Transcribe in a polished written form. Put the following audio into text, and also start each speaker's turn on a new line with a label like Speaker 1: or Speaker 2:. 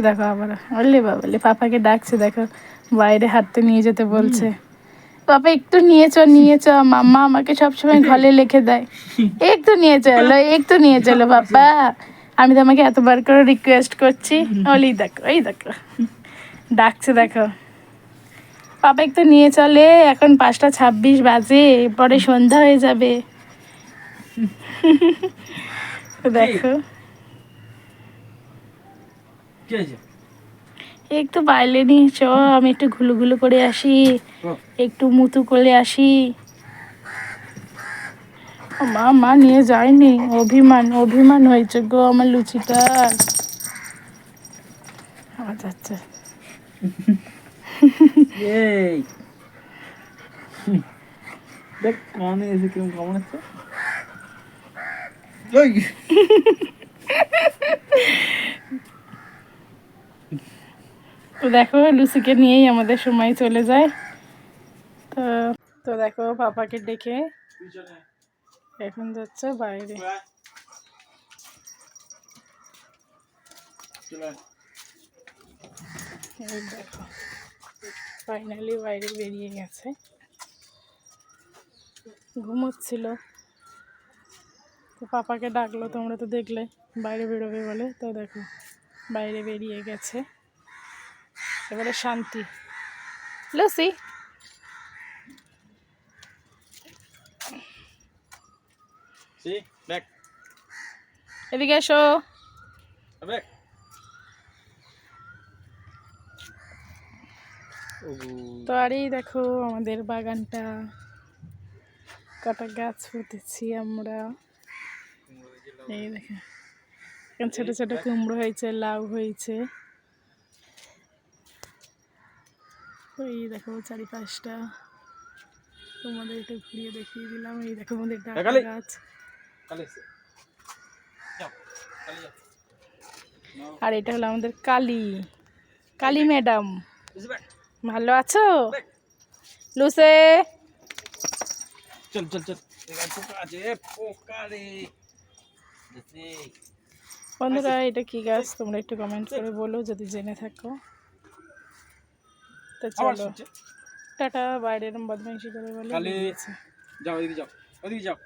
Speaker 1: দেখো আবার, বললে বাবলে পাপাকে ডাকছে দেখো, বাইরে হাঁটতে নিয়ে যেতে বলছে। পাপা একটু নিয়ে চ, মাম্মা আমাকে সবসময় ঘরে লিখে দেয়, একটু নিয়ে চলো পাপা। আমি তোমাকে এতবার করে রিকোয়েস্ট করছি। ওই দেখো ডাকছে দেখো, পাপা একটু নিয়ে চলে, এখন 5:26 বাজে, পরে সন্ধ্যা হয়ে যাবে। দেখো একটু বাইরে নিয়ে চ, আমি একটু ঘুলুঘুলু করে আসি, একটু মুতু করে আসি। মা নিয়ে যায়নি, অভিমান হয়েছে গো আমার লুচিটা। আচ্ছা
Speaker 2: দেখ কানে এসে কেমন আছে।
Speaker 1: তো দেখো লুচিকে নিয়েই আমাদের সময় চলে যায়। তো তো দেখো পাপাকে ডেকে এখন যাচ্ছে বাইরে। এই দেখো ফাইনালি বাইরে বেরিয়ে গেছে, ঘুমোচ্ছিল। তো পাপাকে ডাকলো, তোমরা তো দেখলে বাইরে বেরোবে বলে। তো দেখো বাইরে বেরিয়ে গেছে, এবারে শান্তি। লুসি এদিকে এসো। তো আর এই দেখো আমাদের বাগানটা, কটা গাছ পুঁতেছি আমরা। এই দেখো এখন ছোট ছোট কুমড়ো হয়েছে, লাউ হয়েছে। এই দেখো চারিপাশটা তোমাদের একটু ঘুরিয়ে দেখিয়ে দিলাম। এই দেখো আমাদের ডাটা গাছ। আর এটা হলো আমাদের কালী ম্যাডাম। ভালো আছো লুসে?
Speaker 2: চল
Speaker 1: বন্ধুরা এটা কি গাছ তোমরা একটু কমেন্ট করে বলো যদি জেনে থাকো। তো চলো টাটা, বাইরে এরম বদমাইশি করে বলে
Speaker 2: যাও, ওদিকে যাও।